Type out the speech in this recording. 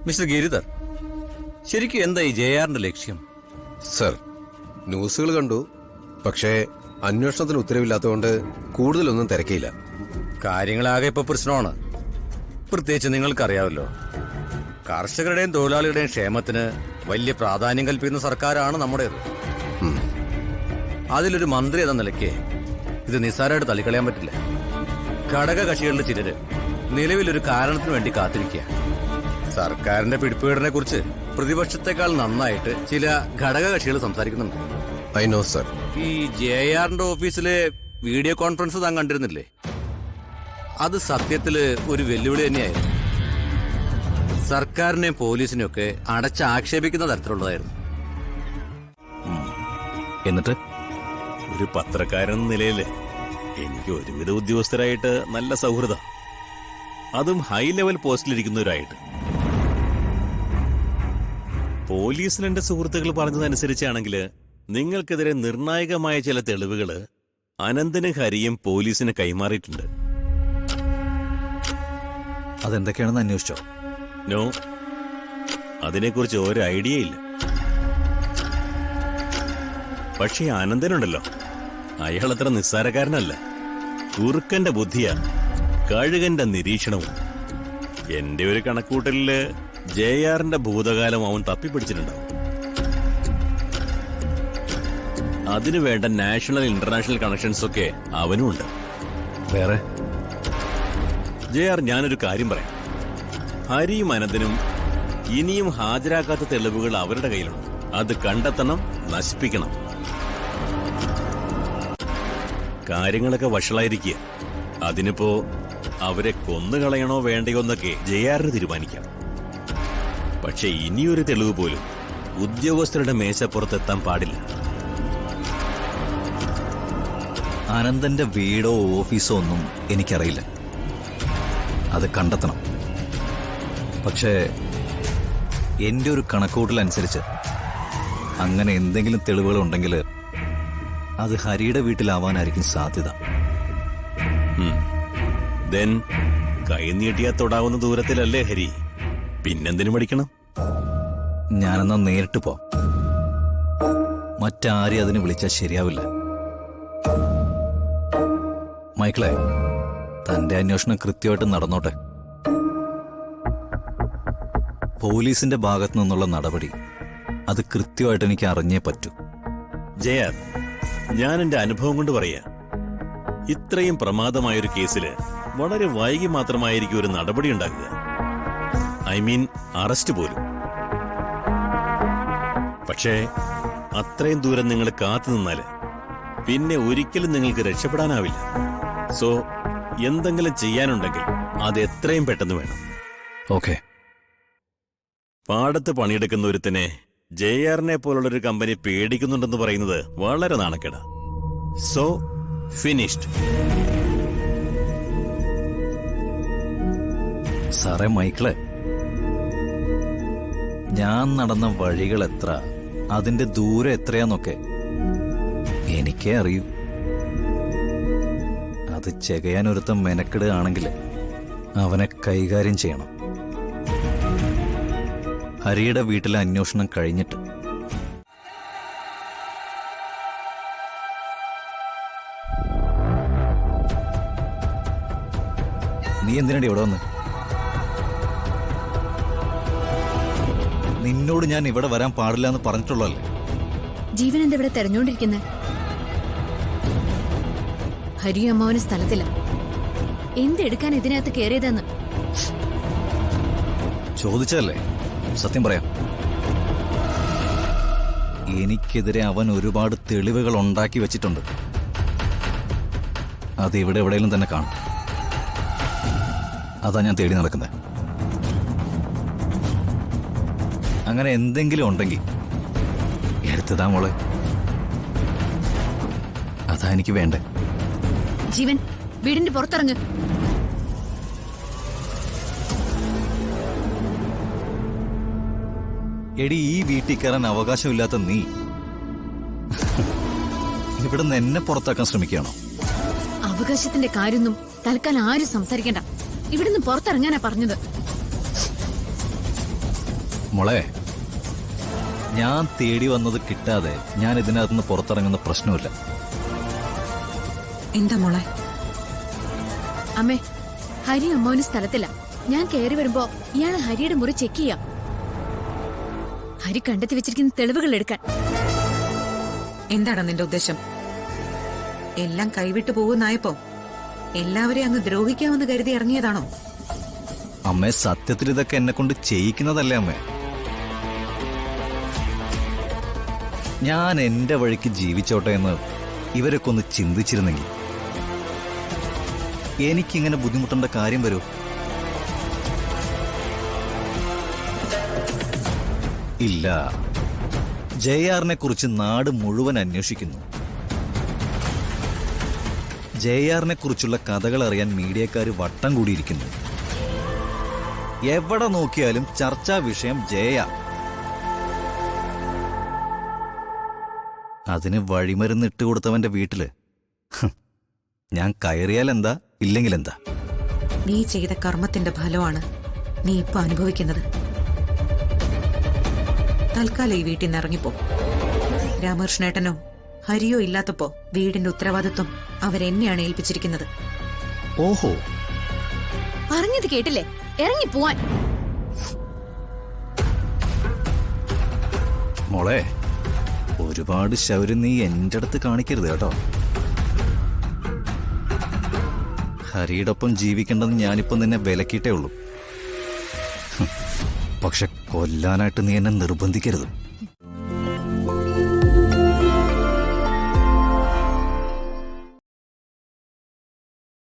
Mister Giridhar, ശരിക്കും എന്താ ഈ ജെആറിന്റെ ലക്ഷ്യം? സർ, ന്യൂസുകൾ കണ്ടു. പക്ഷേ അന്വേഷണത്തിന് ഉത്തരവില്ലാത്തതുകൊണ്ട് കൂടുതലൊന്നും തിരക്കിയില്ല. കാര്യങ്ങളാകെ ഇപ്പൊ പ്രശ്നമാണ്. പ്രത്യേകിച്ച് നിങ്ങൾക്കറിയാമല്ലോ, കർഷകരുടെയും തൊഴിലാളികളുടെയും ക്ഷേമത്തിന് വലിയ പ്രാധാന്യം കൽപ്പിക്കുന്ന സർക്കാരാണ് നമ്മുടേത്. അതിലൊരു മന്ത്രി എന്ന നിലയ്ക്ക് ഇത് നിസ്സാരമായിട്ട് തള്ളിക്കളയാൻ പറ്റില്ല. ഘടക കക്ഷികളുടെ ചിലര് നിലവിലൊരു കാരണത്തിന് വേണ്ടി കാത്തിരിക്കുക. സർക്കാരിന്റെ പിടിപ്പുകേടിനെ കുറിച്ച് പ്രതിപക്ഷത്തെക്കാൾ നന്നായിട്ട് ചില ഘടക കക്ഷികൾ സംസാരിക്കുന്നുണ്ട്. I know sir. ഈ ജെആറിന്റെ ഓഫീസിലെ വീഡിയോ കോൺഫറൻസ് താൻ കണ്ടിരുന്നില്ലേ? അത് സത്യത്തില് ഒരു വെല്ലുവിളി തന്നെയായിരുന്നു. സർക്കാരിനെയും പോലീസിനെയും ഒക്കെ അടച്ചാക്ഷേപിക്കുന്ന തരത്തിലുള്ളതായിരുന്നു. എന്നിട്ട് ഒരു പത്രക്കാരൻ എന്ന നിലയില് എനിക്ക് ഒരുവിധ ഉദ്യോഗസ്ഥരായിട്ട് നല്ല സൗഹൃദം, അതും ഹൈ ലെവൽ പോസ്റ്റിലിരിക്കുന്നവരായിട്ട്. പോലീസിൽ എന്റെ സുഹൃത്തുക്കൾ പറഞ്ഞതനുസരിച്ചാണെങ്കിൽ നിങ്ങൾക്കെതിരെ നിർണായകമായ ചില തെളിവുകള് അനന്തനും ഹരിയും പോലീസിന് കൈമാറിയിട്ടുണ്ട്. അതെന്തൊക്കെയാണെന്ന് അന്വേഷിച്ചോ? നോ, അതിനെക്കുറിച്ച് ഒരു ഐഡിയ ഇല്ല. പക്ഷേ അനന്തനുണ്ടല്ലോ, അയാളത്ര നിസ്സാരക്കാരനല്ല. കുറുക്കന്റെ ബുദ്ധിയാ, കഴുകന്റെ നിരീക്ഷണവും. എന്റെ ഒരു കണക്കൂട്ടലില് ജെആറിന്റെ ഭൂതകാലം അവൻ തപ്പിപ്പിടിച്ചിട്ടുണ്ടാവും. അതിനുവേണ്ട നാഷണൽ ഇന്റർനാഷണൽ കണക്ഷൻസ് ഒക്കെ അവനും ഉണ്ട്. വേറെ ജെആർ, ഞാനൊരു കാര്യം പറയാം. ഹരിയും അനന്തനും ഇനിയും ഹാജരാക്കാത്ത തെളിവുകൾ അവരുടെ കയ്യിലുണ്ട്. അത് കണ്ടെത്തണം, നശിപ്പിക്കണം. കാര്യങ്ങളൊക്കെ വഷളായിരിക്കുക. അതിനിപ്പോ അവരെ കൊന്നുകളയണോ വേണ്ടയോ എന്നൊക്കെ ജെആറിന് തീരുമാനിക്കാം. പക്ഷെ ഇനിയൊരു തെളിവ് പോലും ഉദ്യോഗസ്ഥരുടെ മേശപ്പുറത്തെത്താൻ പാടില്ല. അനന്തന്റെ വീടോ ഓഫീസോ ഒന്നും എനിക്കറിയില്ല. അത് കണ്ടെത്തണം. പക്ഷേ എന്റെ ഒരു കണക്കൂട്ടലനുസരിച്ച് അങ്ങനെ എന്തെങ്കിലും തെളിവുകൾ ഉണ്ടെങ്കിൽ അത് ഹരിയുടെ വീട്ടിലാവാനായിരിക്കും സാധ്യത. ദെൻ കൈനീട്ടിയാ തൊടാവുന്ന ദൂരത്തിലല്ലേ ഹരി? പിന്നെന്തിനു പഠിക്കണം? ഞാനെന്നാ നേരിട്ട് പോ. മറ്റാരെയും അതിന് വിളിച്ചാൽ ശരിയാവില്ല. മൈക്കിളെ, തന്റെ അന്വേഷണം കൃത്യമായിട്ട് നടന്നോട്ടെ. പോലീസിന്റെ ഭാഗത്തു നിന്നുള്ള നടപടി അത് കൃത്യമായിട്ട് എനിക്ക് അറിഞ്ഞേ പറ്റൂ. ജെആർ, ഞാൻ എന്റെ അനുഭവം കൊണ്ട് പറയാ, ഇത്രയും പ്രമാദമായൊരു കേസില് വളരെ വൈകി മാത്രമായിരിക്കും ഒരു നടപടി ഉണ്ടാക്കുക. ഐ മീൻ അറസ്റ്റ് പോലും. പക്ഷേ അത്രയും ദൂരം നിങ്ങൾ കാത്തു നിന്നാല് പിന്നെ ഒരിക്കലും നിങ്ങൾക്ക് രക്ഷപ്പെടാനാവില്ല. സോ എന്തെങ്കിലും ചെയ്യാനുണ്ടെങ്കിൽ അത് എത്രയും പെട്ടെന്ന് വേണം. ഓക്കെ. പാടത്ത് പണിയെടുക്കുന്ന ഒരുത്തനെ ജെആറിനെ പോലുള്ളൊരു കമ്പനി പേടിക്കുന്നുണ്ടെന്ന് പറയുന്നത് വളരെ നാണക്കേടാ. So finished. സാറേ മൈക്കിളെ, ഞാൻ നടന്ന വഴികൾ എത്ര, അതിന്റെ ദൂരം എത്രയാന്നൊക്കെ എനിക്കേ അറിയൂ. അത് ചെകയാൻ ഒരുത്തം മെനക്കെടുകയാണെങ്കിൽ അവനെ കൈകാര്യം ചെയ്യണം. ഹരിയുടെ വീട്ടിലെ അന്വേഷണം കഴിഞ്ഞിട്ട് നീ എന്തിനാടി ഇവിടെ വന്ന്? നിന്നോട് ഞാൻ ഇവിടെ വരാൻ പാടില്ല എന്ന് പറഞ്ഞിട്ടുള്ളല്ലേ? ജീവൻ എന്താ ഇവിടെ തെരഞ്ഞോണ്ടിരിക്കുന്നത്? ഹരിയും അമ്മാവന് സ്ഥലത്തില്ല. എന്തെടുക്കാൻ ഇതിനകത്ത് കയറിയതെന്ന് ചോദിച്ചതല്ലേ? സത്യം പറയാം, എനിക്കെതിരെ അവൻ ഒരുപാട് തെളിവുകൾ ഉണ്ടാക്കി വെച്ചിട്ടുണ്ട്. അത് ഇവിടെ എവിടെയെങ്കിലും തന്നെ കാണും. അതാ ഞാൻ തേടി നടക്കുന്നത്. അങ്ങനെ എന്തെങ്കിലും ഉണ്ടെങ്കിൽ എടുത്തതാ മോളെ. അതാ എനിക്ക് വേണ്ടേ. ജീവൻ, വീടിന്റെ പുറത്തിറങ്ങ്. എടി, ഈ വീട്ടിൽ കയറാൻ അവകാശമില്ലാത്ത നീ ഇവിടെ നിന്ന് എന്നെ പുറത്താക്കാൻ ശ്രമിക്കുകയാണോ? അവകാശത്തിന്റെ കാര്യമൊന്നും തൽക്കാലം ആരും സംസാരിക്കണ്ട. ഇവിടുന്ന് പുറത്തിറങ്ങാനാ പറഞ്ഞത്. മോളെ, ഞാൻ തേടി വന്നത് കിട്ടാതെ ഞാൻ ഇതിനകത്തുനിന്ന് പുറത്തിറങ്ങുന്ന പ്രശ്നമില്ല. എന്താ മോളെ? അമ്മേ, ഹരി അമ്മാവന് സ്ഥലത്തില്ല. ഞാൻ കയറി വരുമ്പോ ഇയാള് ഹരിയുടെ മുറി ചെക്ക് ചെയ്യാം. ഹരി കണ്ടെത്തി വെച്ചിരിക്കുന്ന തെളിവുകൾ എടുക്കാൻ. എന്താണ് നിന്റെ ഉദ്ദേശം? എല്ലാം കൈവിട്ടു പോകുന്നായപ്പോ എല്ലാവരെയും അങ്ങ് ദ്രോഹിക്കാമെന്ന് കരുതി ഇറങ്ങിയതാണോ? അമ്മേ, സത്യത്തിൽ ഇതൊക്കെ എന്നെ കൊണ്ട് ചെയ്യിക്കുന്നതല്ലേ അമ്മേ. ഞാൻ എന്റെ വഴിക്ക് ജീവിച്ചോട്ടെ എന്ന് ഇവരൊക്കെ ഒന്ന് ചിന്തിച്ചിരുന്നെങ്കിൽ എനിക്കിങ്ങനെ ബുദ്ധിമുട്ടേണ്ട കാര്യം വരൂ? ഇല്ല. ജെആറിനെ കുറിച്ച് നാട് മുഴുവൻ അന്വേഷിക്കുന്നു. ജെആറിനെ കുറിച്ചുള്ള കഥകൾ അറിയാൻ മീഡിയക്കാര് വട്ടം കൂടിയിരിക്കുന്നു. എവിടെ നോക്കിയാലും ചർച്ചാ വിഷയം ജയ. അതിന് വഴിമരുന്ന് ഇട്ടുകൊടുത്തവന്റെ വീട്ടില് ഞാൻ കയറിയാൽ എന്താ, ഇല്ലെങ്കിൽ എന്താ? നീ ചെയ്ത കർമ്മത്തിന്റെ ഫലമാണ് നീ ഇപ്പൊ അനുഭവിക്കുന്നത്. തൽക്കാലം ഈ വീട്ടിൽ നിന്ന് ഇറങ്ങിപ്പോ. രാമകൃഷ്ണേട്ടനോ ഹരിയോ ഇല്ലാത്തപ്പോ വീടിന്റെ ഉത്തരവാദിത്വം അവരെന്നെയാണ് ഏൽപ്പിച്ചിരിക്കുന്നത്. ഓഹോ, പറഞ്ഞത് കേട്ടില്ലേ? ഇറങ്ങി പോവാൻ. മോളെ, ഒരുപാട് ശൗര്യം നീ എന്റെ അടുത്ത് കാണിക്കരുത് കേട്ടോ. ഹരിയോടൊപ്പം ജീവിക്കേണ്ടെന്ന് ഞാനിപ്പോ നിന്നെ വിലക്കിയിട്ടേ ഉള്ളൂ. പക്ഷെ കൊല്ലാനായിട്ട് നീ എന്നെ നിർബന്ധിക്കരുത്.